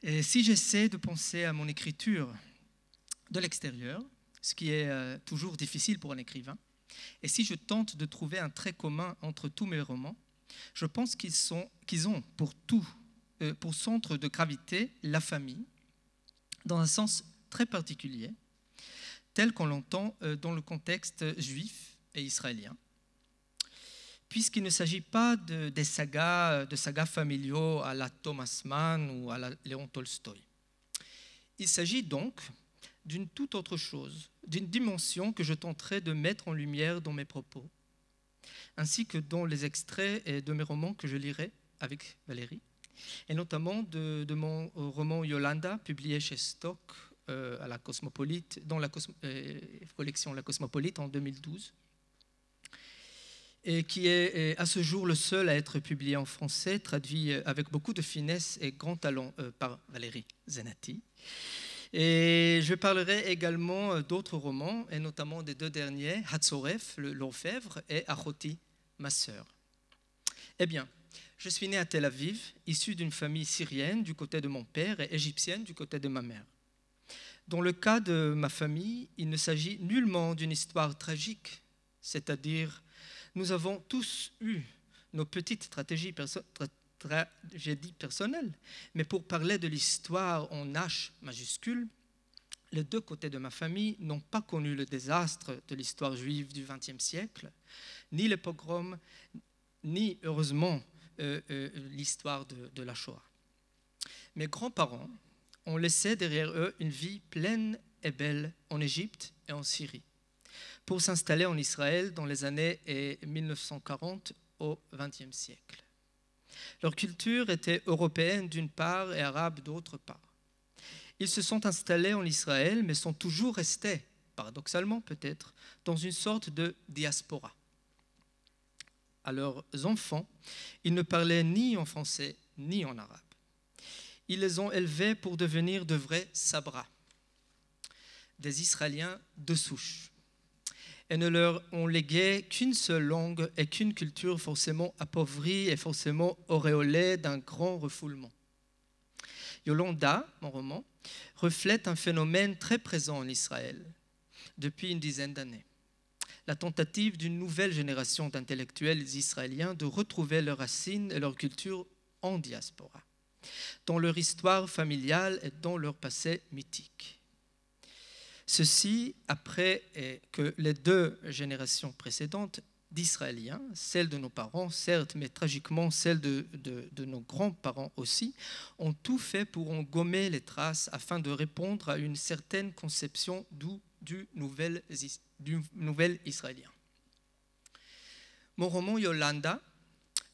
Et si j'essaie de penser à mon écriture de l'extérieur, ce qui est toujours difficile pour un écrivain, et si je tente de trouver un trait commun entre tous mes romans, je pense qu'ils ont pour centre de gravité la famille, dans un sens très particulier, tel qu'on l'entend dans le contexte juif et israélien, puisqu'il ne s'agit pas de sagas familiaux à la Thomas Mann ou à la Léon Tolstoï. Il s'agit donc d'une toute autre chose, d'une dimension que je tenterai de mettre en lumière dans mes propos, ainsi que dans les extraits de mes romans que je lirai avec Valérie, et notamment de mon roman Yolanda, publié chez Stock à la Cosmopolite, dans la collection La Cosmopolite en 2012, et qui est à ce jour le seul à être publié en français, traduit avec beaucoup de finesse et grand talent par Valérie Zenati. Et je parlerai également d'autres romans, et notamment des deux derniers, Hatzoref, l'orfèvre, et Achoti, ma sœur. Eh bien, je suis né à Tel Aviv, issu d'une famille syrienne du côté de mon père et égyptienne du côté de ma mère. Dans le cas de ma famille, il ne s'agit nullement d'une histoire tragique, c'est-à-dire nous avons tous eu nos petites tragédies personnelles, mais pour parler de l'histoire en H majuscule, les deux côtés de ma famille n'ont pas connu le désastre de l'histoire juive du XXe siècle, ni les pogroms, ni, heureusement, l'histoire de la Shoah. Mes grands-parents ont laissé derrière eux une vie pleine et belle en Égypte et en Syrie, pour s'installer en Israël dans les années 1940 au XXe siècle. Leur culture était européenne d'une part et arabe d'autre part. Ils se sont installés en Israël, mais sont toujours restés, paradoxalement peut-être, dans une sorte de diaspora. À leurs enfants, ils ne parlaient ni en français ni en arabe. Ils les ont élevés pour devenir de vrais sabras, des Israéliens de souche, et ne leur ont légué qu'une seule langue et qu'une culture forcément appauvrie et forcément auréolée d'un grand refoulement. Yolanda, mon roman, reflète un phénomène très présent en Israël depuis une dizaine d'années. La tentative d'une nouvelle génération d'intellectuels israéliens de retrouver leurs racines et leur culture en diaspora, dans leur histoire familiale et dans leur passé mythique. Ceci après que les deux générations précédentes d'Israéliens, celle de nos parents certes, mais tragiquement celle de nos grands-parents aussi, ont tout fait pour en gommer les traces afin de répondre à une certaine conception du nouvel israélien. Mon roman Yolanda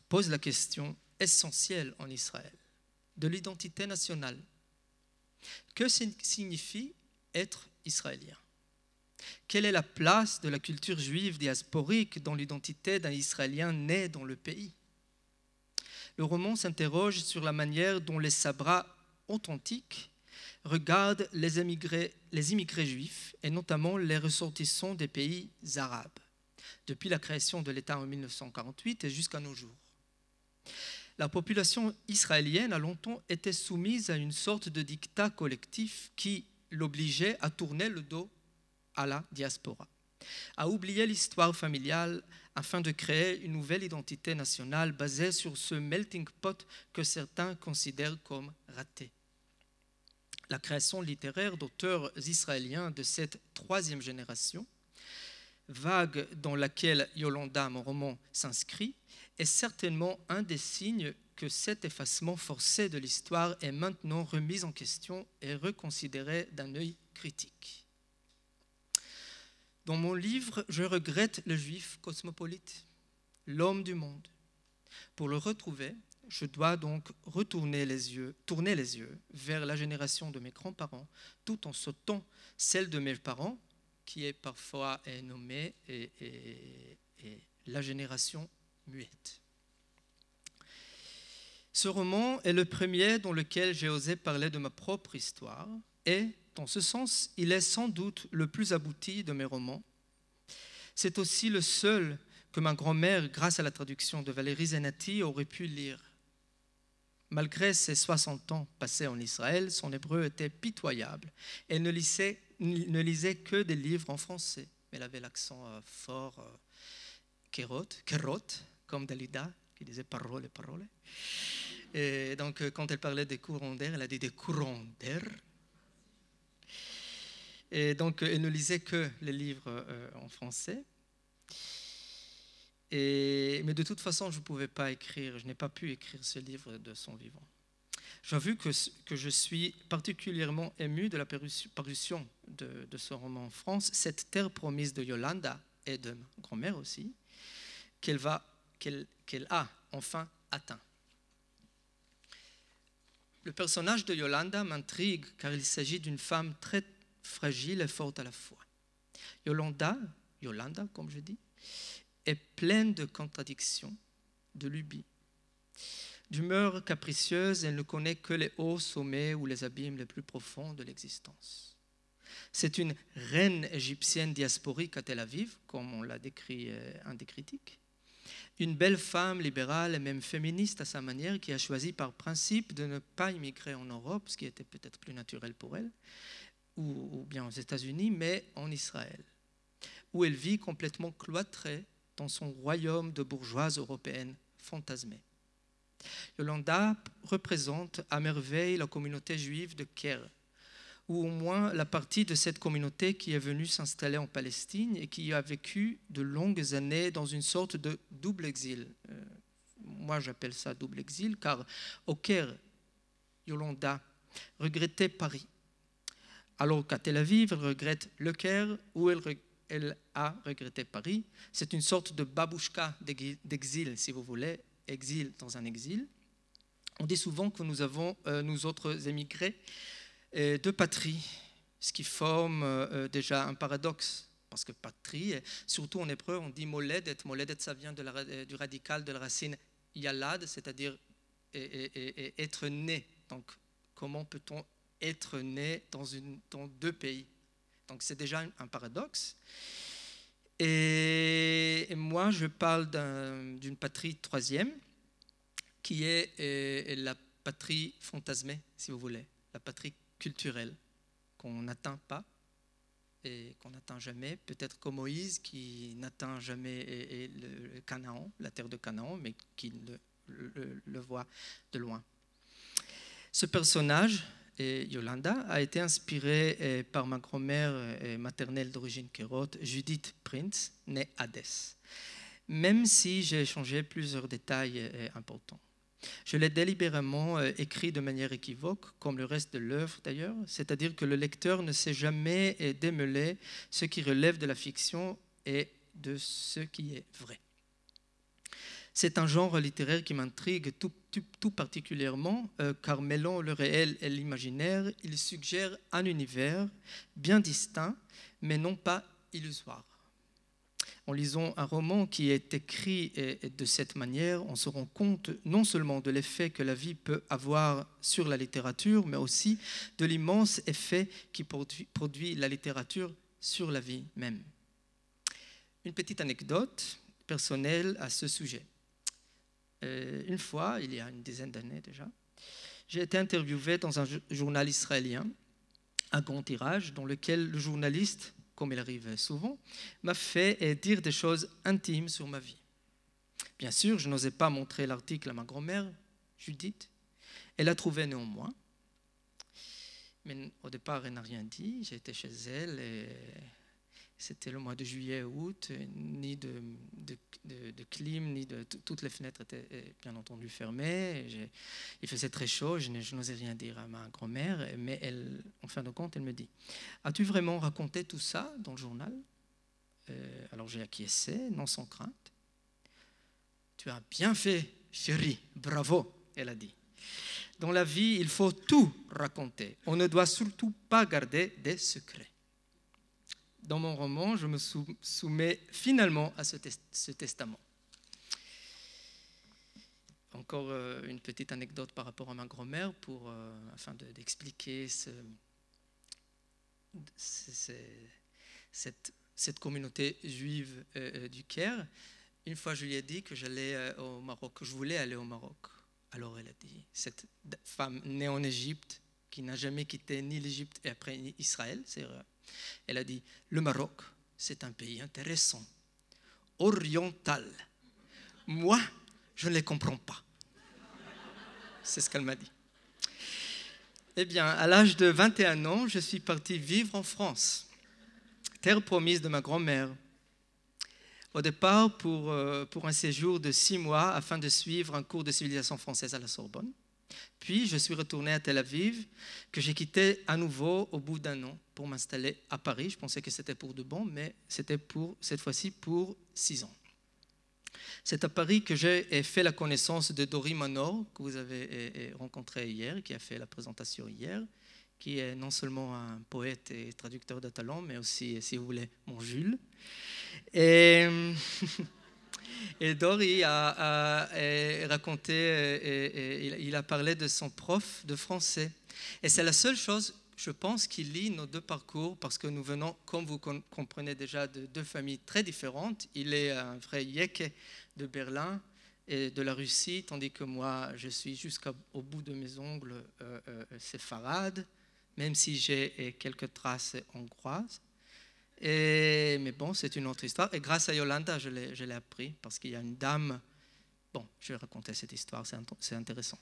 pose la question essentielle en Israël de l'identité nationale. Que signifie être israélien? Quelle est la place de la culture juive diasporique dans l'identité d'un Israélien né dans le pays? Le roman s'interroge sur la manière dont les sabras authentiques regardent les immigrés juifs, et notamment les ressortissants des pays arabes, depuis la création de l'État en 1948 et jusqu'à nos jours. La population israélienne a longtemps été soumise à une sorte de dictat collectif qui l'obligeait à tourner le dos à la diaspora, à oublier l'histoire familiale afin de créer une nouvelle identité nationale basée sur ce melting pot que certains considèrent comme raté. La création littéraire d'auteurs israéliens de cette troisième génération, vague dans laquelle Yolanda, mon roman, s'inscrit, est certainement un des signes que cet effacement forcé de l'histoire est maintenant remis en question et reconsidéré d'un œil critique. Dans mon livre, je regrette le juif cosmopolite, l'homme du monde. Pour le retrouver, je dois donc tourner les yeux vers la génération de mes grands-parents, tout en sautant celle de mes parents, qui est parfois nommée la génération muette. Ce roman est le premier dans lequel j'ai osé parler de ma propre histoire et, dans ce sens, il est sans doute le plus abouti de mes romans. C'est aussi le seul que ma grand-mère, grâce à la traduction de Valérie Zenati, aurait pu lire. Malgré ses 60 ans passés en Israël, son hébreu était pitoyable. Elle ne lisait que des livres en français. Elle avait l'accent fort, kérot, comme Dalida, qui disait parole, parole. Et donc, quand elle parlait des courants d'air, elle a dit des courants d'air. Et donc, elle ne lisait que les livres en français. Mais de toute façon, je ne pouvais pas écrire, je n'ai pas pu écrire ce livre de son vivant. J'avoue que je suis particulièrement ému de la parution de ce roman en France, cette terre promise de Yolanda et de ma grand-mère aussi, qu'elle a enfin atteint. Le personnage de Yolanda m'intrigue car il s'agit d'une femme très fragile et forte à la fois. Yolanda, comme je dis, est pleine de contradictions, de lubies. D'humeur capricieuse, elle ne connaît que les hauts sommets ou les abîmes les plus profonds de l'existence. C'est une reine égyptienne diasporique à Tel Aviv, comme on l'a décrit un des critiques. Une belle femme libérale et même féministe à sa manière, qui a choisi par principe de ne pas immigrer en Europe, ce qui était peut-être plus naturel pour elle, ou bien aux États-Unis, mais en Israël, où elle vit complètement cloîtrée dans son royaume de bourgeoise européenne fantasmée. Yolanda représente à merveille la communauté juive de Ker, ou au moins la partie de cette communauté qui est venue s'installer en Palestine et qui a vécu de longues années dans une sorte de double exil. Moi, j'appelle ça double exil, car au Caire, Yolanda regrettait Paris, alors qu'à Tel Aviv, elle regrette le Caire, où elle a regretté Paris. C'est une sorte de babouchka d'exil, si vous voulez, exil dans un exil. On dit souvent que nous avons, nous autres émigrés, deux patries, ce qui forme déjà un paradoxe, parce que patrie, surtout en hébreu, on dit moledet. Moledet, ça vient du radical de la racine yalad, c'est-à-dire être né. Donc, comment peut-on être né dans deux pays? Donc, c'est déjà un paradoxe. Et moi, je parle d'une patrie troisième, qui est la patrie fantasmée, si vous voulez, la patrie culturelle, qu'on n'atteint pas et qu'on n'atteint jamais, peut-être comme Moïse qui n'atteint jamais le Canaan, la terre de Canaan, mais qui le voit de loin. Ce personnage, Yolanda, a été inspiré par ma grand-mère maternelle d'origine kérote, Judith Prince, née Hadès, même si j'ai changé plusieurs détails importants. Je l'ai délibérément écrit de manière équivoque, comme le reste de l'œuvre d'ailleurs, c'est-à-dire que le lecteur ne sait jamais démêler ce qui relève de la fiction et de ce qui est vrai. C'est un genre littéraire qui m'intrigue tout particulièrement, car mêlant le réel et l'imaginaire, il suggère un univers bien distinct, mais non pas illusoire. En lisant un roman qui est écrit de cette manière, on se rend compte non seulement de l'effet que la vie peut avoir sur la littérature, mais aussi de l'immense effet qui produit la littérature sur la vie même. Une petite anecdote personnelle à ce sujet. Une fois, il y a une dizaine d'années déjà, j'ai été interviewé dans un journal israélien, un grand tirage, dans lequel le journaliste, comme il arrive souvent, m'a fait dire des choses intimes sur ma vie. Bien sûr, je n'osais pas montrer l'article à ma grand-mère, Judith. Elle l'a trouvé néanmoins. Mais au départ, elle n'a rien dit. J'étais chez elle et c'était le mois de juillet-août, ni de clim, ni de... Toutes les fenêtres étaient bien entendu fermées. Il faisait très chaud, je n'osais rien dire à ma grand-mère, mais elle, en fin de compte, elle me dit « As-tu vraiment raconté tout ça dans le journal ?» Alors j'ai acquiescé, non sans crainte. « Tu as bien fait, chérie, bravo !» elle a dit. « Dans la vie, il faut tout raconter. On ne doit surtout pas garder des secrets. » Dans mon roman, je me soumets finalement à ce testament. Encore une petite anecdote par rapport à ma grand-mère afin d'expliquer cette communauté juive du Caire. Une fois, je lui ai dit que j'allais au Maroc, que je voulais aller au Maroc Alors elle a dit, cette femme née en Égypte, qui n'a jamais quitté ni l'Égypte et après ni Israël, elle a dit, le Maroc, c'est un pays intéressant, oriental. Moi, je ne les comprends pas. C'est ce qu'elle m'a dit. Eh bien, à l'âge de 21 ans, je suis parti vivre en France, terre promise de ma grand-mère. Au départ, pour un séjour de 6 mois afin de suivre un cours de civilisation française à la Sorbonne. Puis, je suis retourné à Tel Aviv, que j'ai quitté à nouveau au bout d'un an pour m'installer à Paris. Je pensais que c'était pour de bon, mais c'était cette fois-ci pour 6 ans. C'est à Paris que j'ai fait la connaissance de Dori Manor, que vous avez rencontré hier, qui a fait la présentation hier, qui est non seulement un poète et traducteur de talent, mais aussi, si vous voulez, mon Jules. Et Dori a raconté, il a parlé de son prof de français. Et c'est la seule chose, je pense, qui lie nos deux parcours, parce que nous venons, comme vous comprenez déjà, de deux familles très différentes. Il est un vrai Yéké de Berlin et de la Russie, tandis que moi, je suis jusqu'au bout de mes ongles séfarade, même si j'ai quelques traces hongroises. Mais bon, c'est une autre histoire. Et grâce à Yolanda, je l'ai appris, parce qu'il y a une dame... Bon, je vais raconter cette histoire, c'est intéressant.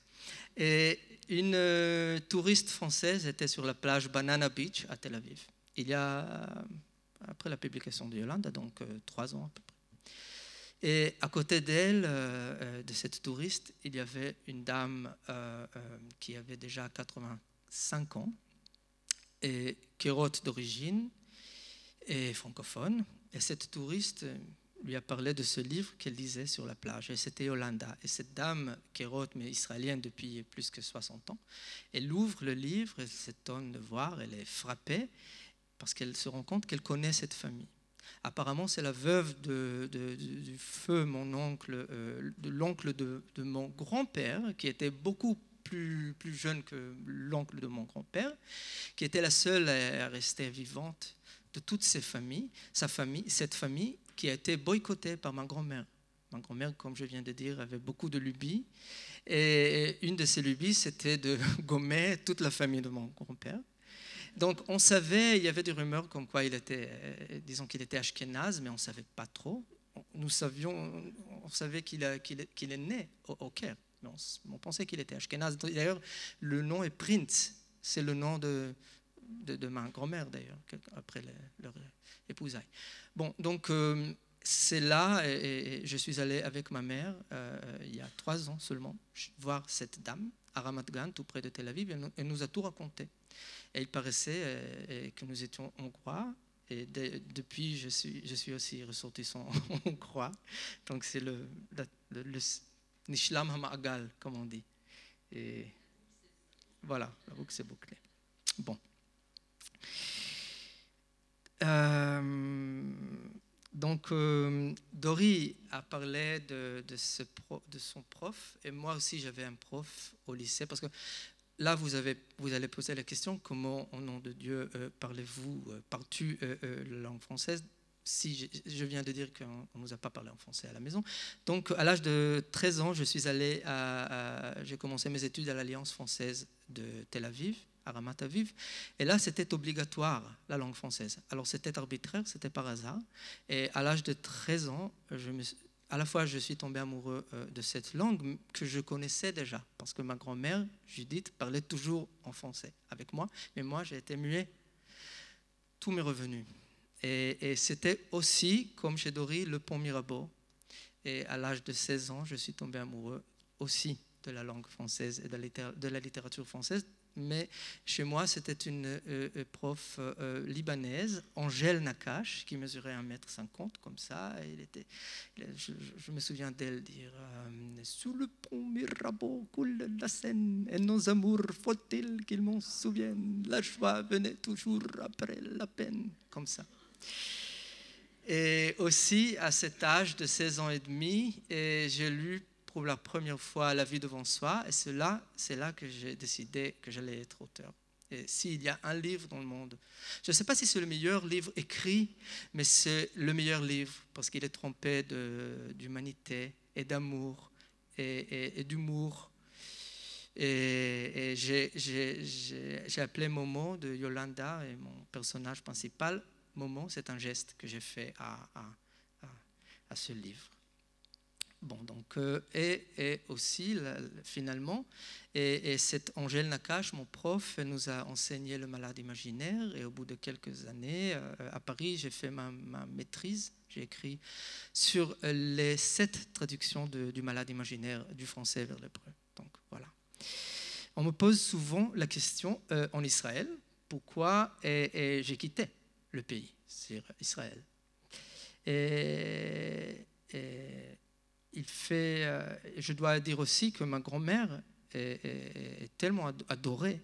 Et une touriste française était sur la plage Banana Beach à Tel Aviv. Il y a, après la publication de Yolanda, donc 3 ans à peu près. Et à côté d'elle, de cette touriste, il y avait une dame qui avait déjà 85 ans, et kérote d'origine, et francophone. Et cette touriste lui a parlé de ce livre qu'elle lisait sur la plage. Et c'était Yolanda. Et cette dame, kérote, mais israélienne depuis plus que 60 ans, elle ouvre le livre, elle s'étonne de voir, elle est frappée, parce qu'elle se rend compte qu'elle connaît cette famille. Apparemment, c'est la veuve du feu, mon oncle, de l'oncle de mon grand-père, qui était beaucoup plus jeune que l'oncle de mon grand-père, qui était la seule à rester vivante de toutes ces familles, cette famille qui a été boycottée par ma grand-mère. Ma grand-mère, comme je viens de dire, avait beaucoup de lubies. Et une de ces lubies, c'était de gommer toute la famille de mon grand-père. Donc on savait, il y avait des rumeurs comme quoi il était, disons qu'il était ashkénaze, mais on ne savait pas trop. On savait qu'il est né au Caire, mais on pensait qu'il était ashkénaze. D'ailleurs, le nom est Prince, c'est le nom de ma grand-mère d'ailleurs, après leur épousailles. Bon, donc c'est là, et je suis allé avec ma mère, il y a 3 ans seulement, voir cette dame à Ramat Gan, tout près de Tel Aviv, et elle nous a tout raconté. Et il paraissait que nous étions hongrois, et depuis je suis aussi ressortissant hongrois, donc c'est le Nishlam Hama'agal, comme on dit. Et voilà, la boucle c'est bouclé. Bon. Donc, Dori a parlé de son prof, et moi aussi j'avais un prof au lycée, parce que là vous allez poser la question, comment au nom de Dieu parles-tu la langue française, si je viens de dire qu'on ne nous a pas parlé en français à la maison. Donc à l'âge de 13 ans, je suis allé j'ai commencé mes études à l'Alliance française de Tel Aviv, à Ramat Aviv, et là c'était obligatoire la langue française. Alors c'était arbitraire, c'était par hasard, et à l'âge de 13 ans, à la fois je suis tombé amoureux de cette langue que je connaissais déjà, parce que ma grand-mère Judith parlait toujours en français avec moi, mais moi j'ai été muet, tout m'est revenu. Et c'était aussi, comme chez Dori, le pont Mirabeau, et à l'âge de 16 ans, je suis tombé amoureux aussi de la langue française et de la littérature française. Mais chez moi, c'était une prof libanaise, Angèle Nakache, qui mesurait 1,50 m, comme ça. Et je me souviens d'elle dire sous le pont Mirabeau coule la Seine, et nos amours, faut-il qu'ils m'en souviennent, la joie venait toujours après la peine, comme ça. Et aussi, à cet âge de 16 ans et demi, j'ai lu pour la première fois La vie devant soi, et c'est là que j'ai décidé que j'allais être auteur. Et s'il y a un livre dans le monde, je ne sais pas si c'est le meilleur livre écrit, mais c'est le meilleur livre parce qu'il est trempé d'humanité et d'amour et d'humour Et j'ai appelé Momo de Yolanda, et mon personnage principal, Momo, c'est un geste que j'ai fait à ce livre. Bon, donc, et aussi, finalement, et cette Angèle Nakache, mon prof, nous a enseigné le malade imaginaire, et au bout de quelques années, à Paris, j'ai fait ma maîtrise. J'ai écrit sur les 7 traductions du malade imaginaire du français vers l'hébreu. Donc, voilà. On me pose souvent la question en Israël, pourquoi j'ai quitté le pays, c'est Israël. Et je dois dire aussi que ma grand-mère est tellement adorée,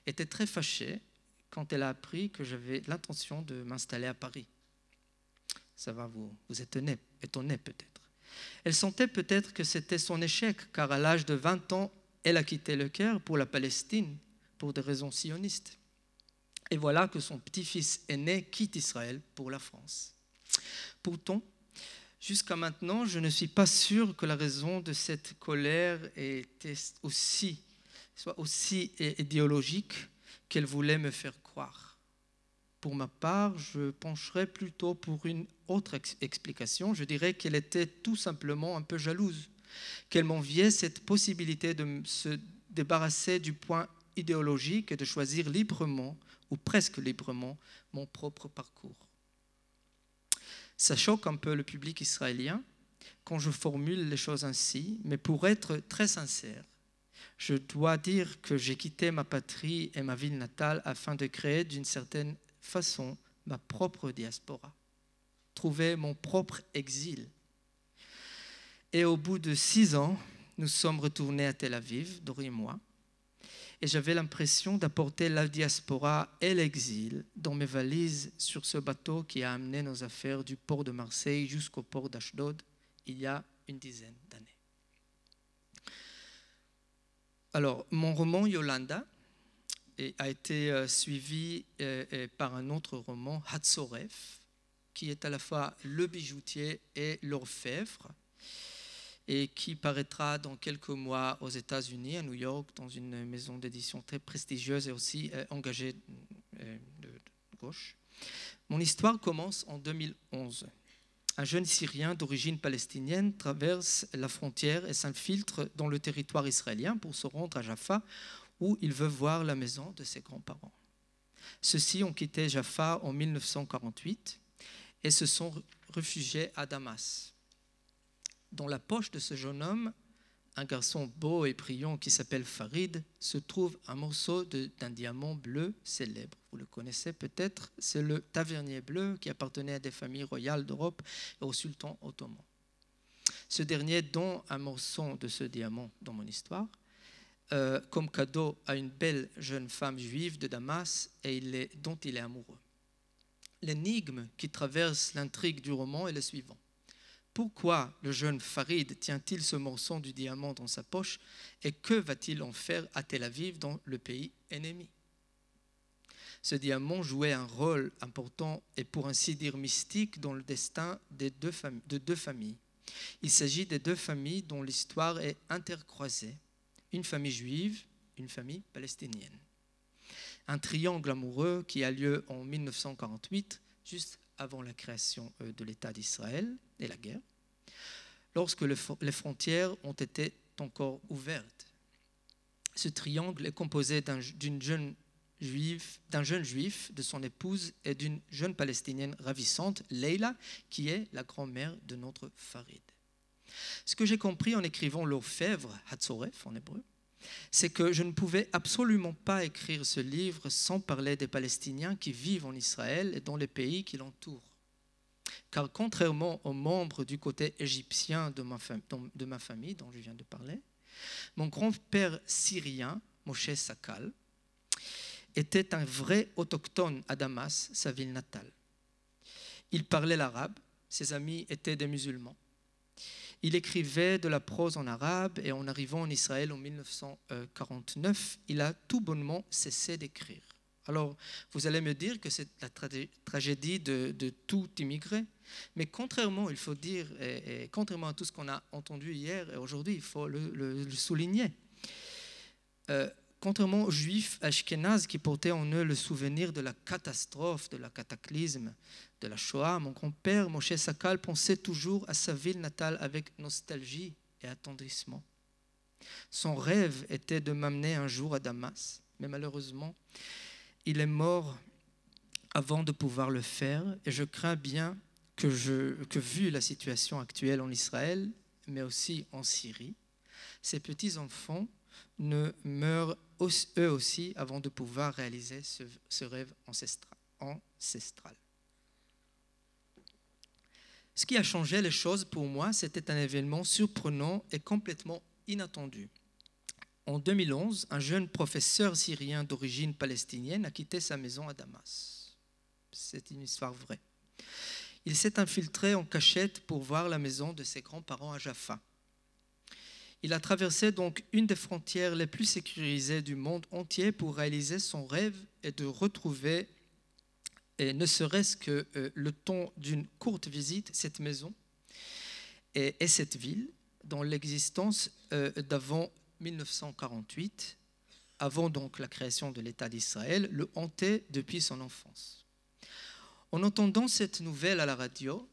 était très fâchée quand elle a appris que j'avais l'intention de m'installer à Paris. Ça va vous étonner peut-être. Elle sentait peut-être que c'était son échec, car à l'âge de 20 ans, elle a quitté le Caire pour la Palestine, pour des raisons sionistes. Et voilà que son petit-fils aîné quitte Israël pour la France. Pourtant, jusqu'à maintenant, je ne suis pas sûr que la raison de cette colère soit aussi idéologique qu'elle voulait me faire croire. Pour ma part, je pencherais plutôt pour une autre explication. Je dirais qu'elle était tout simplement un peu jalouse, qu'elle m'enviait cette possibilité de se débarrasser du point idéologique et de choisir librement, ou presque librement, mon propre parcours. Ça choque un peu le public israélien quand je formule les choses ainsi, mais pour être très sincère, je dois dire que j'ai quitté ma patrie et ma ville natale afin de créer d'une certaine façon ma propre diaspora, trouver mon propre exil. Et au bout de 6 ans, nous sommes retournés à Tel Aviv, Dori et moi, et j'avais l'impression d'apporter la diaspora et l'exil dans mes valises sur ce bateau qui a amené nos affaires du port de Marseille jusqu'au port d'Ashdod il y a une dizaine d'années. Alors, mon roman Yolanda a été suivi par un autre roman, Hatzoref, qui est à la fois le bijoutier et l'orfèvre, et qui paraîtra dans quelques mois aux États-Unis, à New York, dans une maison d'édition très prestigieuse et aussi engagée de gauche. Mon histoire commence en 2011. Un jeune Syrien d'origine palestinienne traverse la frontière et s'infiltre dans le territoire israélien pour se rendre à Jaffa, où il veut voir la maison de ses grands-parents. Ceux-ci ont quitté Jaffa en 1948 et se sont réfugiés à Damas. Dans la poche de ce jeune homme, un garçon beau et brillant qui s'appelle Farid, se trouve un morceau d'un diamant bleu célèbre. Vous le connaissez peut-être, c'est le tavernier bleu qui appartenait à des familles royales d'Europe et au sultan ottoman. Ce dernier donne un morceau de ce diamant dans mon histoire comme cadeau à une belle jeune femme juive de Damas et dont il est amoureux. L'énigme qui traverse l'intrigue du roman est le suivant. Pourquoi le jeune Farid tient-il ce morceau du diamant dans sa poche et que va-t-il en faire à Tel Aviv, dans le pays ennemi? Ce diamant jouait un rôle important et pour ainsi dire mystique dans le destin de deux familles. Il s'agit des 2 familles dont l'histoire est intercroisée, une famille juive, une famille palestinienne. Un triangle amoureux qui a lieu en 1948, juste avant la création de l'État d'Israël et la guerre, lorsque les frontières ont été encore ouvertes. Ce triangle est composé d'un jeune juif, de son épouse et d'une jeune palestinienne ravissante, Leila, qui est la grand-mère de notre Farid. Ce que j'ai compris en écrivant l'orfèvre, Hatzoref en hébreu, c'est que je ne pouvais absolument pas écrire ce livre sans parler des Palestiniens qui vivent en Israël et dans les pays qui l'entourent. Car contrairement aux membres du côté égyptien de ma famille dont je viens de parler, mon grand-père syrien, Moshe Sakal, était un vrai autochtone à Damas, sa ville natale. Il parlait l'arabe, ses amis étaient des musulmans. Il écrivait de la prose en arabe et en arrivant en Israël en 1949, il a tout bonnement cessé d'écrire. Alors, vous allez me dire que c'est la tragédie de tout immigré, mais contrairement, il faut dire, et contrairement à tout ce qu'on a entendu hier et aujourd'hui, il faut le souligner. Contrairement aux juifs ashkénazes qui portaient en eux le souvenir de la catastrophe, de la cataclysme, de la Shoah, mon grand-père, Moshe Sakal, pensait toujours à sa ville natale avec nostalgie et attendrissement. Son rêve était de m'amener un jour à Damas, mais malheureusement, il est mort avant de pouvoir le faire, et je crains bien que vu la situation actuelle en Israël, mais aussi en Syrie, ces petits-enfants ne meurent eux aussi avant de pouvoir réaliser ce rêve ancestral. Ce qui a changé les choses pour moi, c'était un événement surprenant et complètement inattendu. En 2011, un jeune professeur syrien d'origine palestinienne a quitté sa maison à Damas. C'est une histoire vraie. Il s'est infiltré en cachette pour voir la maison de ses grands-parents à Jaffa. Il a traversé donc une des frontières les plus sécurisées du monde entier pour réaliser son rêve et de retrouver, et ne serait-ce que le temps d'une courte visite, cette maison et cette ville, dont l'existence d'avant 1948, avant donc la création de l'État d'Israël, le hantait depuis son enfance. En entendant cette nouvelle à la radio,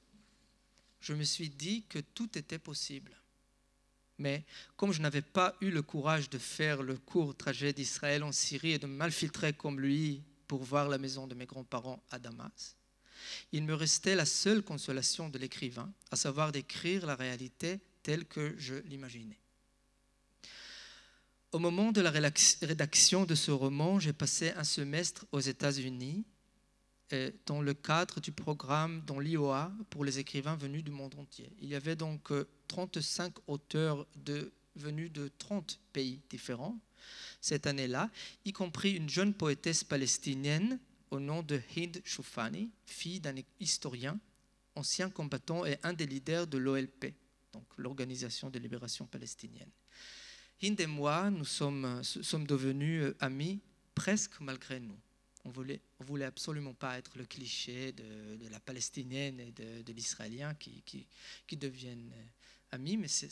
je me suis dit que tout était possible. Mais comme je n'avais pas eu le courage de faire le court trajet d'Israël en Syrie et de m'infiltrer comme lui pour voir la maison de mes grands-parents à Damas, il me restait la seule consolation de l'écrivain, à savoir d'écrire la réalité telle que je l'imaginais. Au moment de la rédaction de ce roman, j'ai passé un semestre aux États-Unis dans le cadre du programme dans l'IOA pour les écrivains venus du monde entier. Il y avait donc 35 auteurs venus de 30 pays différents cette année-là, y compris une jeune poétesse palestinienne au nom de Hind Choufani, fille d'un historien, ancien combattant et un des leaders de l'OLP, donc l'Organisation de libération palestinienne. Hind et moi, nous sommes devenus amis presque malgré nous. On voulait absolument pas être le cliché de la palestinienne et de l'israélien qui deviennent amis, mais c'est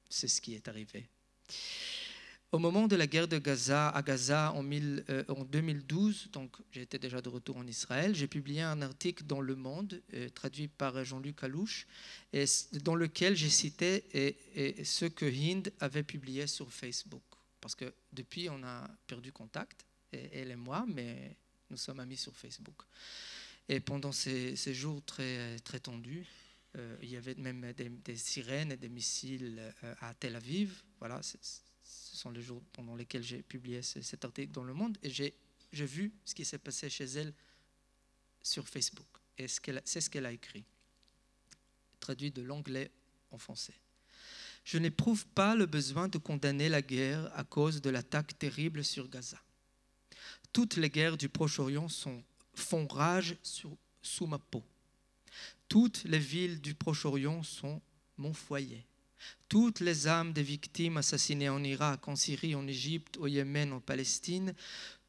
ce qui est arrivé. Au moment de la guerre de Gaza, à Gaza en 2012, donc j'étais déjà de retour en Israël, j'ai publié un article dans Le Monde, traduit par Jean-Luc Alouche, dans lequel j'ai cité ce que Hind avait publié sur Facebook. Parce que depuis, on a perdu contact, elle et moi, mais nous sommes amis sur Facebook. Et pendant ces jours très, très tendus, il y avait même des sirènes et des missiles à Tel Aviv. Voilà, ce sont les jours pendant lesquels j'ai publié cet article dans Le Monde. Et j'ai vu ce qui s'est passé chez elle sur Facebook. Et c'est ce qu'elle a écrit, traduit de l'anglais en français. Je n'éprouve pas le besoin de condamner la guerre à cause de l'attaque terrible sur Gaza. Toutes les guerres du Proche-Orient font rage sous ma peau. Toutes les villes du Proche-Orient sont mon foyer. Toutes les âmes des victimes assassinées en Irak, en Syrie, en Égypte, au Yémen, en Palestine,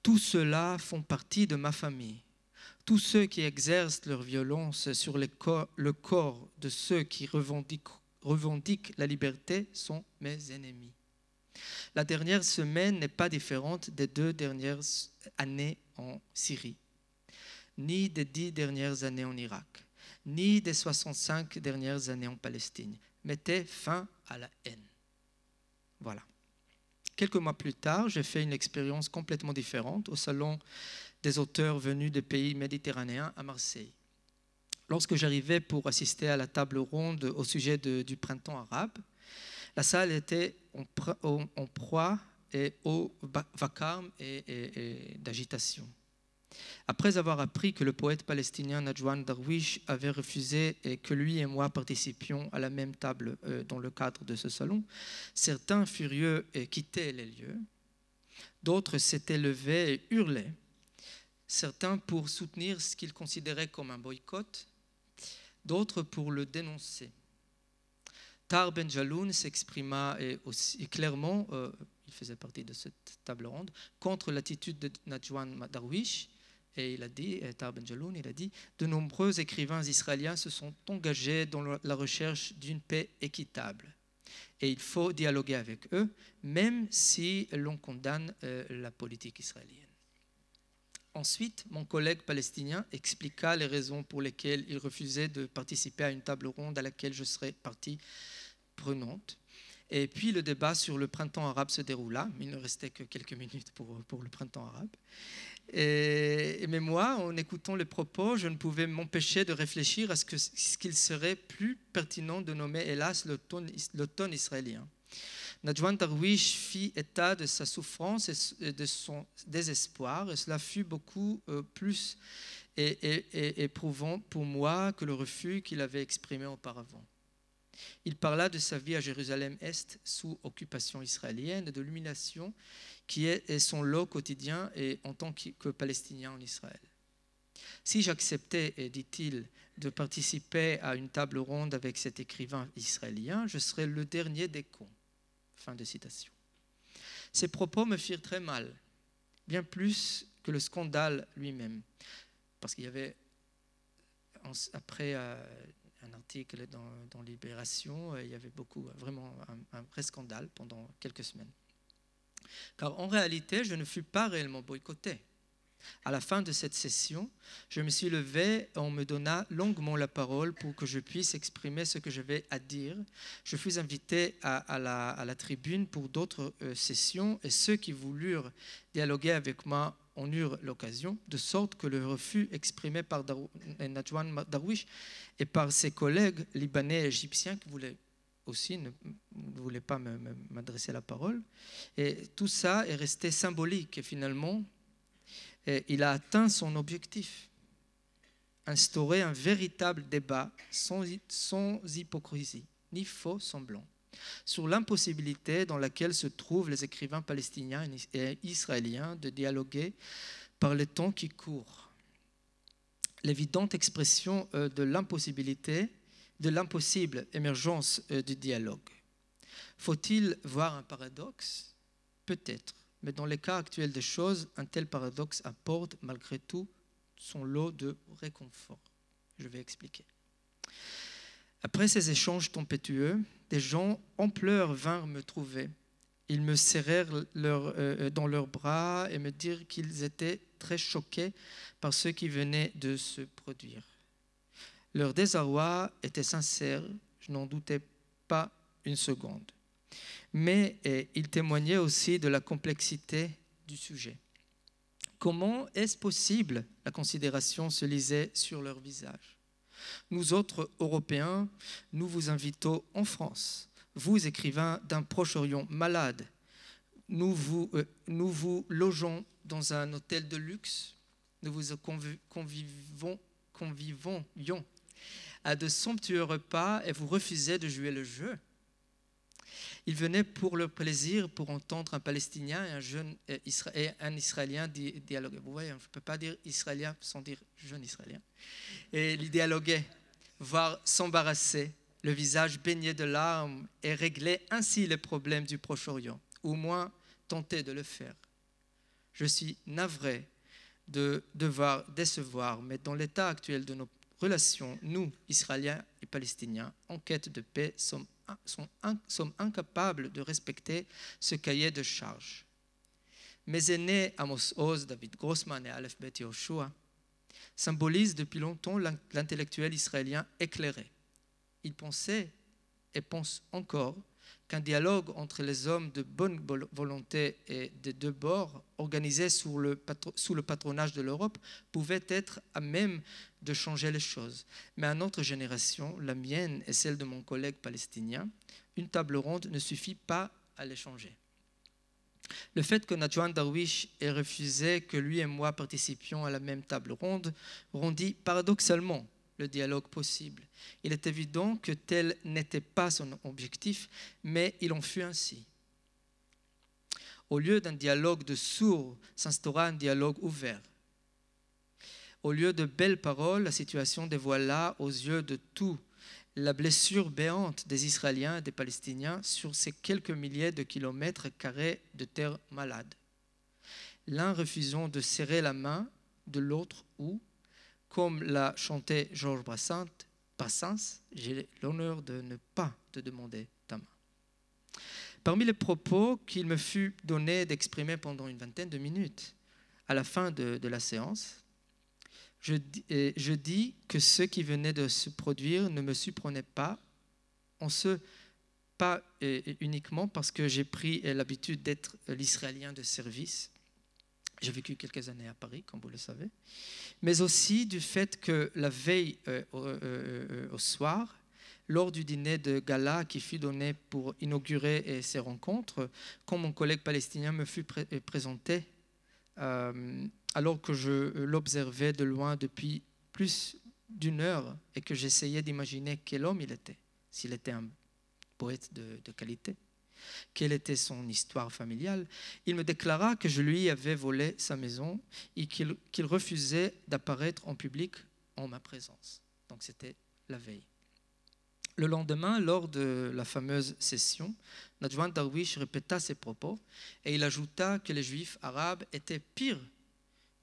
tout cela font partie de ma famille. Tous ceux qui exercent leur violence sur le corps de ceux qui revendiquent la liberté sont mes ennemis. La dernière semaine n'est pas différente des 2 dernières années en Syrie, ni des 10 dernières années en Irak, ni des 65 dernières années en Palestine. Mettez fin à la haine. Voilà. Quelques mois plus tard, j'ai fait une expérience complètement différente au salon des auteurs venus des pays méditerranéens à Marseille. Lorsque j'arrivais pour assister à la table ronde au sujet du printemps arabe, la salle était en proie au vacarme et d'agitation. Après avoir appris que le poète palestinien Najwan Darwish avait refusé et que lui et moi participions à la même table dans le cadre de ce salon, certains furieux quittaient les lieux, d'autres s'étaient levés et hurlaient, certains pour soutenir ce qu'ils considéraient comme un boycott, d'autres pour le dénoncer. Tar Ben-Jaloun s'exprima aussi clairement, il faisait partie de cette table ronde, contre l'attitude de Najwan Darwish, et il a dit, Tar Ben-Jaloun, il a dit, de nombreux écrivains israéliens se sont engagés dans la recherche d'une paix équitable. Et il faut dialoguer avec eux, même si l'on condamne la politique israélienne. Ensuite, mon collègue palestinien expliqua les raisons pour lesquelles il refusait de participer à une table ronde à laquelle je serais partie prenante. Et puis le débat sur le printemps arabe se déroula, mais il ne restait que quelques minutes pour le printemps arabe. Mais moi, en écoutant les propos, je ne pouvais m'empêcher de réfléchir à ce qu'il serait plus pertinent de nommer, hélas, l'automne israélien. Najwan Darwish fit état de sa souffrance et de son désespoir, et cela fut beaucoup plus éprouvant pour moi que le refus qu'il avait exprimé auparavant. Il parla de sa vie à Jérusalem-Est sous occupation israélienne et de l'humiliation qui est son lot quotidien et en tant que Palestinien en Israël. Si j'acceptais, dit-il, de participer à une table ronde avec cet écrivain israélien, je serais le dernier des cons. Fin de citation. Ces propos me firent très mal, bien plus que le scandale lui-même, parce qu'il y avait, après un article dans Libération, il y avait vraiment un vrai scandale pendant quelques semaines. Car en réalité, je ne fus pas réellement boycotté. À la fin de cette session, je me suis levé et on me donna longuement la parole pour que je puisse exprimer ce que j'avais à dire. Je fus invité à la tribune pour d'autres sessions et ceux qui voulurent dialoguer avec moi en eurent l'occasion, de sorte que le refus exprimé par Najwan Darwish et par ses collègues libanais et égyptiens qui voulaient aussi ne voulaient pas m'adresser la parole. Et tout ça est resté symbolique et finalement, il a atteint son objectif, instaurer un véritable débat sans hypocrisie, ni faux semblant, sur l'impossibilité dans laquelle se trouvent les écrivains palestiniens et israéliens de dialoguer par les temps qui courent. L'évidente expression de l'impossibilité, de l'impossible émergence du dialogue. Faut-il voir un paradoxe? Peut-être. Mais dans les cas actuels des choses, un tel paradoxe apporte malgré tout son lot de réconfort. Je vais expliquer. Après ces échanges tempétueux, des gens en pleurs vinrent me trouver. Ils me serrèrent dans leurs bras et me dirent qu'ils étaient très choqués par ce qui venait de se produire. Leur désarroi était sincère, je n'en doutais pas une seconde. Mais il témoignait aussi de la complexité du sujet. Comment est-ce possible? La considération se lisait sur leur visage. Nous autres Européens, nous vous invitons en France. Vous, écrivains d'un Proche-Orient malade, nous vous logeons dans un hôtel de luxe, nous vous convivons à de somptueux repas et vous refusez de jouer le jeu. Ils venaient pour leur plaisir, pour entendre un Palestinien et un Israélien dialoguer. Vous voyez, on ne peut pas dire Israélien sans dire jeune Israélien. Et ils dialoguaient, voire s'embarrasser, le visage baigné de larmes et régler ainsi les problèmes du Proche-Orient, ou moins tenter de le faire. Je suis navré de devoir décevoir, mais dans l'état actuel de nos relations, nous, Israéliens et Palestiniens, en quête de paix, sommes incapables de respecter ce cahier de charges. Mes aînés, Amos Oz, David Grossman et Aleph Bet Yehoshua, symbolisent depuis longtemps l'intellectuel israélien éclairé. Ils pensaient et pensent encore qu'un dialogue entre les hommes de bonne volonté et des deux bords, organisé sous le patronage de l'Europe, pouvait être à même de changer les choses. Mais à notre génération, la mienne et celle de mon collègue palestinien, une table ronde ne suffit pas à les changer. Le fait que Najwan Darwish ait refusé que lui et moi participions à la même table ronde rendit paradoxalement le dialogue possible. Il est évident que tel n'était pas son objectif, mais il en fut ainsi. Au lieu d'un dialogue de sourds, s'instaura un dialogue ouvert. Au lieu de belles paroles, la situation dévoila aux yeux de tous la blessure béante des Israéliens et des Palestiniens sur ces quelques milliers de kilomètres carrés de terre malade. L'un refusant de serrer la main de l'autre ou, comme l'a chanté Georges Brassens, j'ai l'honneur de ne pas te demander ta main. Parmi les propos qu'il me fut donné d'exprimer pendant une vingtaine de minutes, à la fin de la séance, je dis que ce qui venait de se produire ne me surprenait pas, pas uniquement parce que j'ai pris l'habitude d'être l'Israélien de service. J'ai vécu quelques années à Paris, comme vous le savez, mais aussi du fait que la veille au soir, lors du dîner de gala qui fut donné pour inaugurer ces rencontres, quand mon collègue palestinien me fut présenté, alors que je l'observais de loin depuis plus d'une heure et que j'essayais d'imaginer quel homme il était, s'il était un poète de qualité, quelle était son histoire familiale, il me déclara que je lui avais volé sa maison et qu'il refusait d'apparaître en public en ma présence. Donc c'était la veille. Le lendemain, lors de la fameuse session, Najwan Darwish répéta ses propos et il ajouta que les Juifs arabes étaient pires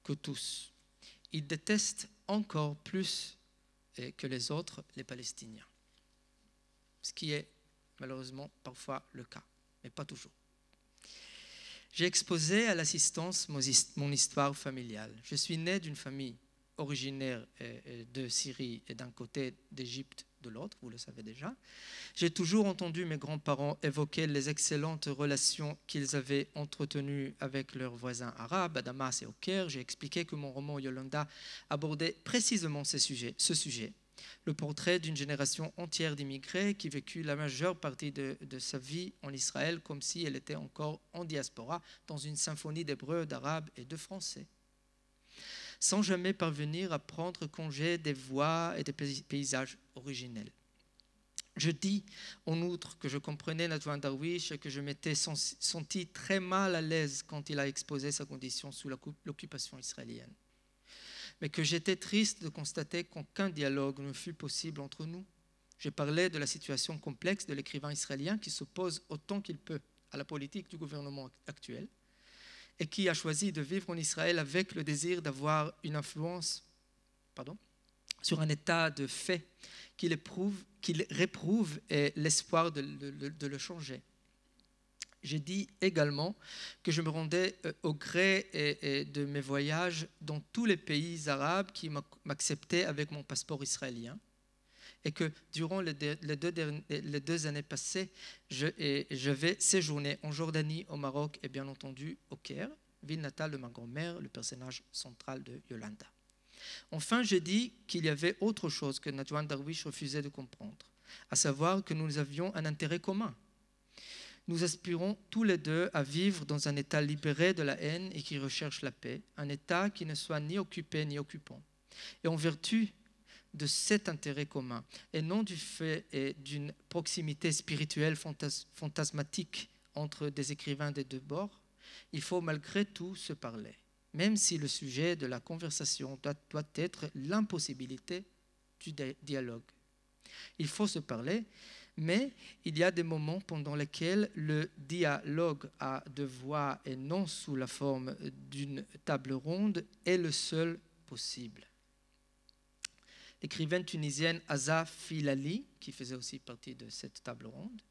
que tous. Ils détestent encore plus que les autres les Palestiniens. Ce qui est malheureusement parfois le cas, mais pas toujours. J'ai exposé à l'assistance mon histoire familiale. Je suis né d'une famille originaire de Syrie et d'un côté d'Égypte de l'autre, vous le savez déjà. J'ai toujours entendu mes grands-parents évoquer les excellentes relations qu'ils avaient entretenues avec leurs voisins arabes, à Damas et au Caire. J'ai expliqué que mon roman Yolanda abordait précisément ce sujet, le portrait d'une génération entière d'immigrés qui vécut la majeure partie de sa vie en Israël comme si elle était encore en diaspora, dans une symphonie d'hébreux, d'arabes et de français, sans jamais parvenir à prendre congé des voix et des paysages originels. Je dis en outre que je comprenais Najwan Darwish et que je m'étais senti très mal à l'aise quand il a exposé sa condition sous l'occupation israélienne, mais que j'étais triste de constater qu'aucun dialogue ne fut possible entre nous. Je parlais de la situation complexe de l'écrivain israélien qui s'oppose autant qu'il peut à la politique du gouvernement actuel et qui a choisi de vivre en Israël avec le désir d'avoir une influence sur un état de fait qu'il réprouve et l'espoir de le changer. J'ai dit également que je me rendais au gré de mes voyages dans tous les pays arabes qui m'acceptaient avec mon passeport israélien et que durant les deux années passées, je vais séjourner en Jordanie, au Maroc et bien entendu au Caire, ville natale de ma grand-mère, le personnage central de Yolanda. Enfin, j'ai dit qu'il y avait autre chose que Najwan Darwish refusait de comprendre, à savoir que nous avions un intérêt commun. Nous aspirons tous les deux à vivre dans un État libéré de la haine et qui recherche la paix, un État qui ne soit ni occupé ni occupant. Et en vertu de cet intérêt commun, et non du fait d'une proximité spirituelle fantasmatique entre des écrivains des deux bords, il faut malgré tout se parler, même si le sujet de la conversation doit être l'impossibilité du dialogue. Il faut se parler, mais il y a des moments pendant lesquels le dialogue à deux voix et non sous la forme d'une table ronde est le seul possible. L'écrivaine tunisienne Aza Filali, qui faisait aussi partie de cette table ronde,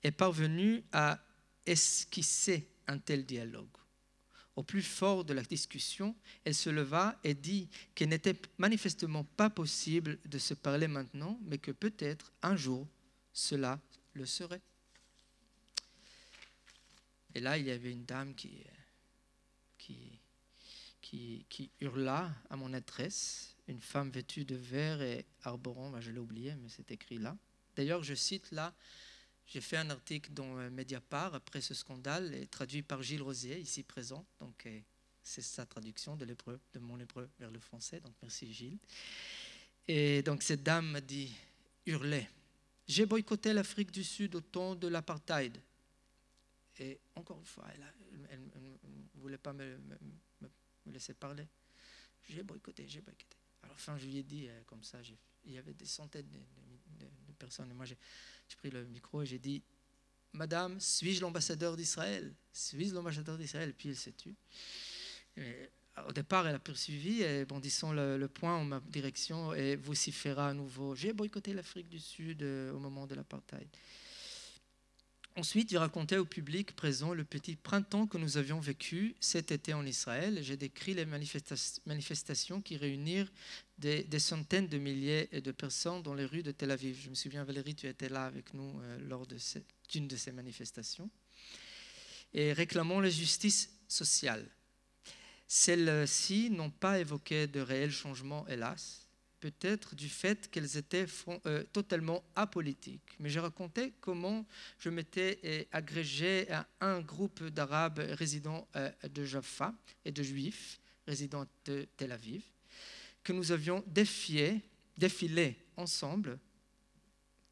est parvenue à esquisser un tel dialogue. Au plus fort de la discussion, elle se leva et dit qu'il n'était manifestement pas possible de se parler maintenant, mais que peut-être un jour, cela le serait. Et là, il y avait une dame qui hurla à mon adresse, une femme vêtue de vert et arborant, je l'ai oublié, mais c'est écrit là. D'ailleurs, je cite là, j'ai fait un article dans Mediapart après ce scandale, et traduit par Gilles Rosier, ici présent. Donc, c'est sa traduction de mon hébreu vers le français. Donc, merci Gilles. Et donc, cette dame m'a dit, hurlait, « J'ai boycotté l'Afrique du Sud au temps de l'apartheid. » Et encore une fois, elle ne voulait pas me laisser parler. « J'ai boycotté. » Alors, enfin, je lui ai dit, comme ça, il y avait des centaines de personnes. Et moi, j'ai pris le micro et j'ai dit, « Madame, suis-je l'ambassadeur d'Israël ? Suis-je l'ambassadeur d'Israël ?» Puis elle s'est tue. Et au départ, elle a poursuivi, et bondissant le poing en ma direction, et vociféra à nouveau, « J'ai boycotté l'Afrique du Sud au moment de l'apartheid. » Ensuite, j'ai raconté au public présent le petit printemps que nous avions vécu cet été en Israël. J'ai décrit les manifestations qui réunirent des centaines de milliers de personnes dans les rues de Tel Aviv. Je me souviens, Valérie, tu étais là avec nous lors d'une de ces manifestations. Et réclamant la justice sociale. Celles-ci n'ont pas évoqué de réels changements, hélas, peut-être du fait qu'elles étaient totalement apolitiques. Mais j'ai raconté comment je m'étais agrégé à un groupe d'Arabes résidant de Jaffa et de Juifs résidant de Tel Aviv, que nous avions défilé ensemble,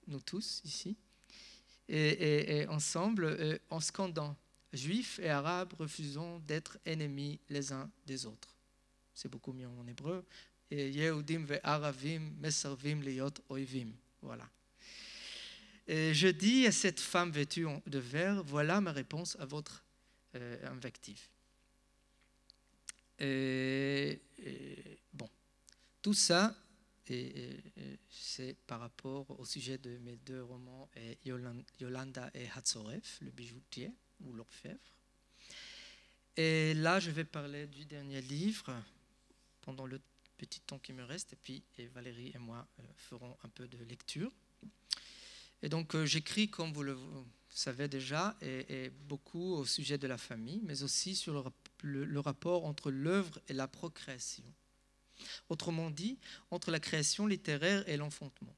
nous tous ici, et ensemble en scandant « Juifs et Arabes refusant d'être ennemis les uns des autres ». C'est beaucoup mieux en hébreu. Et Yehudim ve Aravim mesarvim liot oivim. Voilà. Et je dis à cette femme vêtue de vert, voilà ma réponse à votre invective. Bon, tout ça, c'est par rapport au sujet de mes deux romans, Yolanda et Hatzoref, le bijoutier ou l'orfèvre. Et là, je vais parler du dernier livre pendant le petit temps qui me reste, et puis Valérie et moi ferons un peu de lecture. Et donc j'écris, comme vous le savez déjà, et beaucoup au sujet de la famille, mais aussi sur le rapport entre l'œuvre et la procréation. Autrement dit, entre la création littéraire et l'enfantement.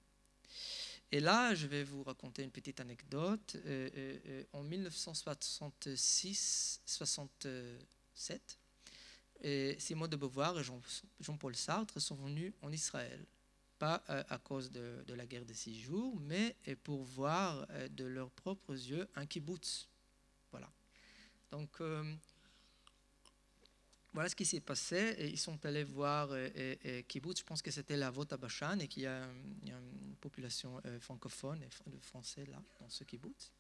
Et là, je vais vous raconter une petite anecdote. En 1966-67, et Simone de Beauvoir et Jean-Paul Sartre sont venus en Israël. Pas à cause de la guerre des 6 jours, mais pour voir de leurs propres yeux un kibbutz. Voilà. Donc, voilà ce qui s'est passé. Et ils sont allés voir kibbutz. Je pense que c'était la Vota Bashan et qu'il y a une population francophone et de français là, dans ce kibbutz.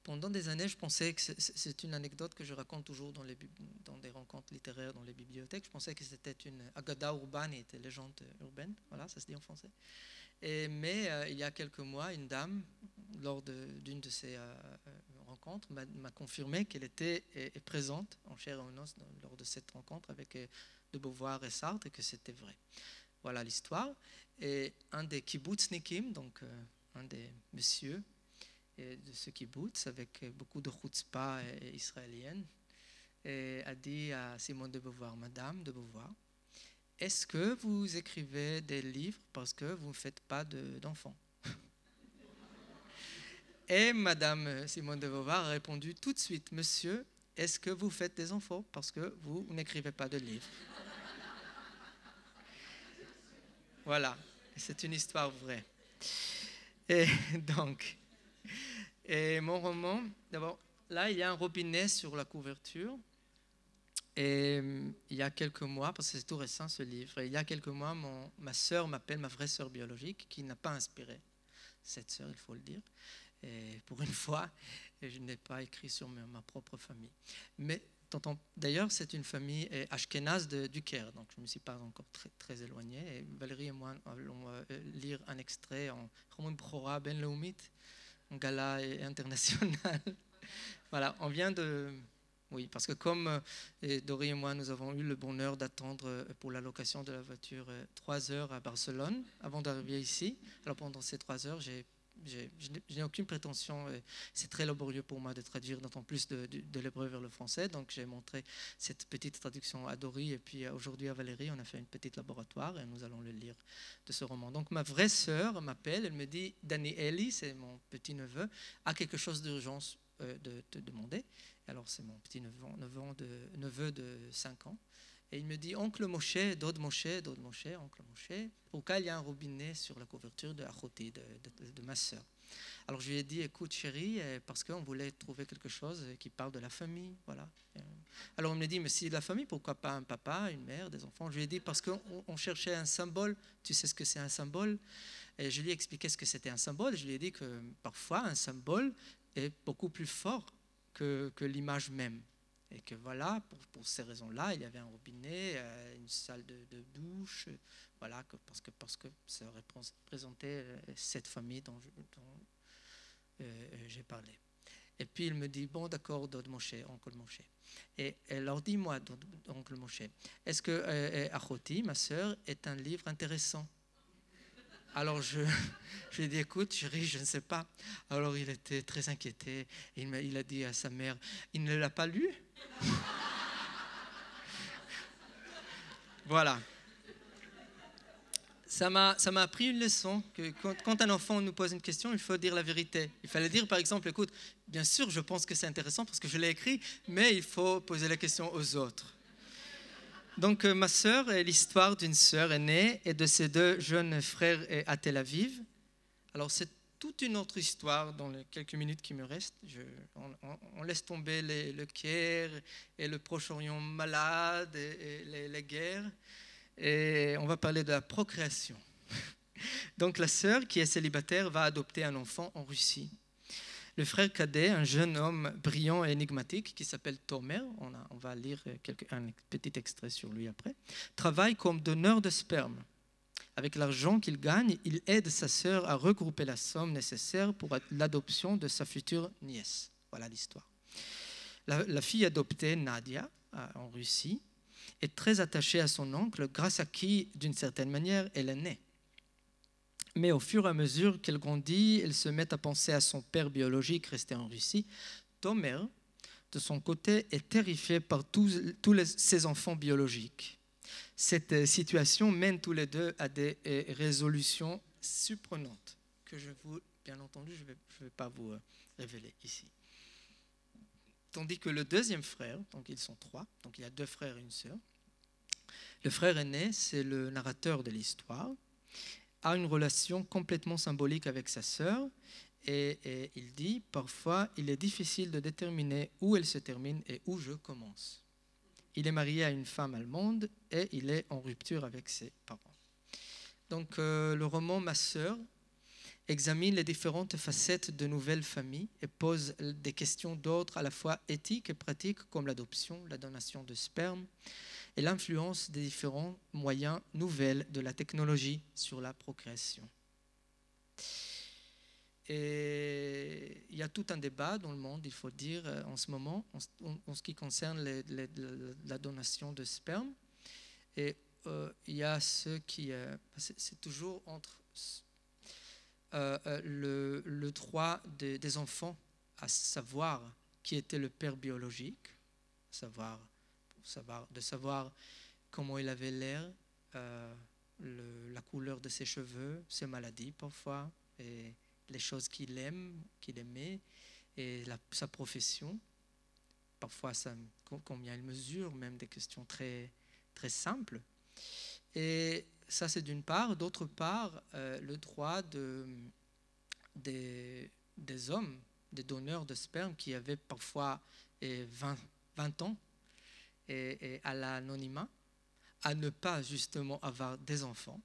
Pendant des années, je pensais que c'est une anecdote que je raconte toujours dans des rencontres littéraires dans les bibliothèques. Je pensais que c'était une agada urbane, une légende urbaine. Voilà, ça se dit en français. Mais il y a quelques mois, une dame, lors d'une de ces rencontres, m'a confirmé qu'elle était présente en chair et en os lors de cette rencontre avec de Beauvoir et Sartre et que c'était vrai. Voilà l'histoire. Et un des kibbutznikim, donc un des messieurs, et de ce kibbutz, avec beaucoup de chutzpah israélienne, et a dit à Simone de Beauvoir, Madame de Beauvoir, est-ce que vous écrivez des livres parce que vous ne faites pas d'enfants? Et Madame Simone de Beauvoir a répondu tout de suite, Monsieur, est-ce que vous faites des enfants parce que vous n'écrivez pas de livres? Voilà, c'est une histoire vraie. Et donc... Et mon roman, d'abord, là, il y a un robinet sur la couverture. Et il y a quelques mois, parce que c'est tout récent ce livre, et il y a quelques mois, ma sœur m'appelle, ma vraie sœur biologique, qui n'a pas inspiré cette sœur, il faut le dire. Et pour une fois, je n'ai pas écrit sur ma propre famille. Mais d'ailleurs, c'est une famille ashkénaze du Caire, donc je ne me suis pas encore très, très éloigné. Et Valérie et moi allons lire un extrait en Roman Brora Ben Leumit, un gala international. Voilà, on vient de... Oui, parce que comme Dory et moi, nous avons eu le bonheur d'attendre pour la location de la voiture 3 heures à Barcelone avant d'arriver ici. Alors pendant ces 3 heures, je n'ai aucune prétention. C'est très laborieux pour moi de traduire d'autant plus de l'hébreu vers le français. Donc j'ai montré cette petite traduction à Dory et puis aujourd'hui à Valérie, on a fait une petite laboratoire et nous allons le lire de ce roman. Donc ma vraie sœur m'appelle, elle me dit, Danieli, c'est mon petit-neveu, a quelque chose d'urgence de te demander. Alors c'est mon petit neveu de 5 ans. Et il me dit, oncle Moshe, Dod Moshe, oncle Moshe, pourquoi il y a un robinet sur la couverture de Achoti, de ma sœur? Alors je lui ai dit, écoute chérie, parce qu'on voulait trouver quelque chose qui parle de la famille, voilà. Alors il me dit, mais si de la famille, pourquoi pas un papa, une mère, des enfants? Je lui ai dit, parce qu'on cherchait un symbole, tu sais ce que c'est un symbole? Et je lui ai expliqué ce que c'était un symbole, je lui ai dit que parfois un symbole est beaucoup plus fort que l'image même. Et que voilà, pour ces raisons-là, il y avait un robinet, une salle de douche, voilà, parce que ça représentait cette famille j'ai parlé. Et puis il me dit, bon d'accord, Dod Moshe, oncle Moshe. Et alors dis-moi, oncle Moshe, est-ce que Achoti, ma sœur, est un livre intéressant? Alors je lui ai dit, écoute chérie, je ne sais pas. Alors il était très inquiété. Il a dit à sa mère, il ne l'a pas lu? Voilà. Ça m'a appris une leçon, que quand un enfant nous pose une question, il faut dire la vérité. Il fallait dire par exemple, écoute, bien sûr je pense que c'est intéressant parce que je l'ai écrit, mais il faut poser la question aux autres. Donc ma sœur est l'histoire d'une sœur aînée et de ses deux jeunes frères à Tel Aviv. Alors c'est toute une autre histoire dans les quelques minutes qui me restent. On laisse tomber le Caire et le Proche-Orient malade et les guerres. Et on va parler de la procréation. Donc la sœur qui est célibataire va adopter un enfant en Russie. Le frère cadet, un jeune homme brillant et énigmatique qui s'appelle Tomer, on va lire un petit extrait sur lui après, travaille comme donneur de sperme. Avec l'argent qu'il gagne, il aide sa sœur à regrouper la somme nécessaire pour l'adoption de sa future nièce. Voilà l'histoire. La fille adoptée, Nadia, en Russie, est très attachée à son oncle, grâce à qui, d'une certaine manière, elle est née. Mais au fur et à mesure qu'elle grandit, elle se met à penser à son père biologique resté en Russie. Tomer, de son côté, est terrifié par tous ses enfants biologiques. Cette situation mène tous les deux à des résolutions surprenantes que bien entendu, je ne vais pas vous révéler ici. Tandis que le deuxième frère, donc ils sont trois, donc il y a deux frères et une sœur, le frère aîné, c'est le narrateur de l'histoire, a une relation complètement symbolique avec sa sœur et il dit parfois il est difficile de déterminer où elle se termine et où je commence. Il est marié à une femme allemande et il est en rupture avec ses parents. Donc le roman Ma sœur examine les différentes facettes de nouvelles familles et pose des questions d'ordre à la fois éthique et pratique comme l'adoption, la donation de sperme et l'influence des différents moyens nouvelles de la technologie sur la procréation. Et il y a tout un débat dans le monde, il faut dire, en ce moment, en ce qui concerne la donation de sperme. Et il y a ceux qui... c'est toujours entre le droit des enfants à savoir qui était le père biologique, de savoir comment il avait l'air, la couleur de ses cheveux, ses maladies parfois, et les choses qu'il aimait, et sa profession. Parfois, combien il mesure, même des questions très, très simples. Et ça, c'est d'une part. D'autre part, le droit des hommes, des donneurs de sperme qui avaient parfois 20 ans et à l'anonymat, à ne pas justement avoir des enfants.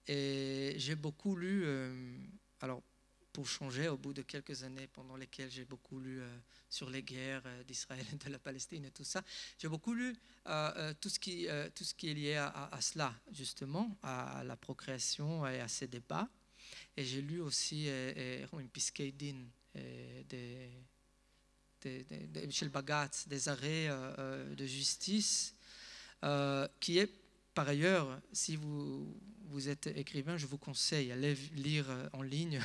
Et j'ai beaucoup lu, alors pour changer, au bout de quelques années pendant lesquelles j'ai beaucoup lu sur les guerres d'Israël et de la Palestine et tout ça, j'ai beaucoup lu tout ce qui est lié à cela, justement, à la procréation et à ces débats. Et j'ai lu aussi un Piskei Din, chez le Bagatz, des arrêts de justice, qui est par ailleurs, si vous êtes écrivain, je vous conseille d'aller lire en ligne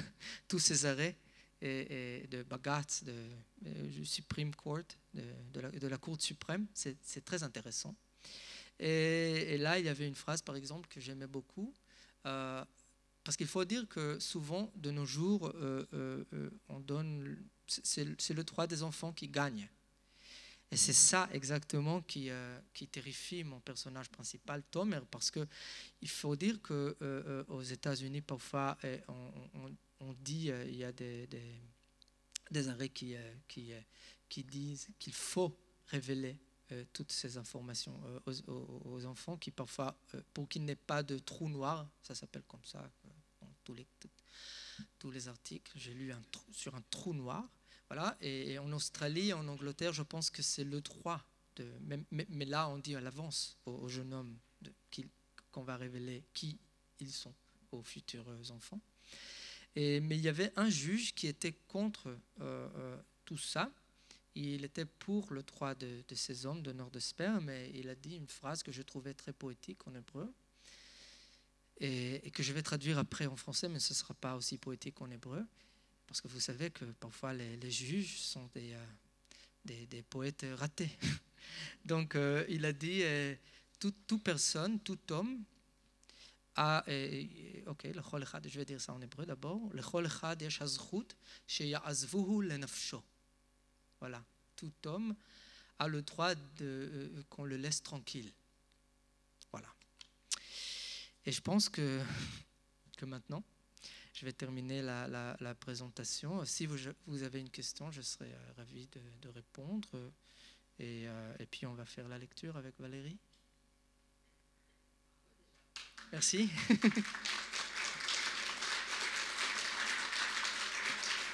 tous ces arrêts de Bagatz, du Supreme Court, de la Cour suprême. C'est très intéressant. Et là, il y avait une phrase, par exemple, que j'aimais beaucoup, parce qu'il faut dire que souvent, de nos jours, on donne, c'est le droit des enfants qui gagne. Et c'est ça exactement qui terrifie mon personnage principal, Tomer, parce qu'il faut dire qu'aux États-Unis, parfois, on dit, il y a des arrêts qui disent qu'il faut révéler toutes ces informations aux enfants, qui parfois, pour qu'il n'ait pas de trou noir, ça s'appelle comme ça, dans tous les articles, j'ai lu sur un trou noir. Voilà, et en Australie, en Angleterre, je pense que c'est le droit, mais là on dit à l'avance aux jeunes hommes qu'on va révéler qui ils sont aux futurs enfants. Mais il y avait un juge qui était contre tout ça. Il était pour le droit de ces hommes donneurs de sperme, mais il a dit une phrase que je trouvais très poétique en hébreu et que je vais traduire après en français, mais ce ne sera pas aussi poétique en hébreu, parce que vous savez que parfois les juges sont des poètes ratés. Donc il a dit toute personne, tout homme ok, lechol echad, je vais dire ça en hébreu d'abord. Lechol echad yesh hazchut sheya'azvuhu lenafsho. Voilà, tout homme a le droit qu'on le laisse tranquille. Voilà. Et je pense que maintenant, je vais terminer la présentation. Si vous avez une question, je serai ravi de répondre. Et puis on va faire la lecture avec Valérie. Merci.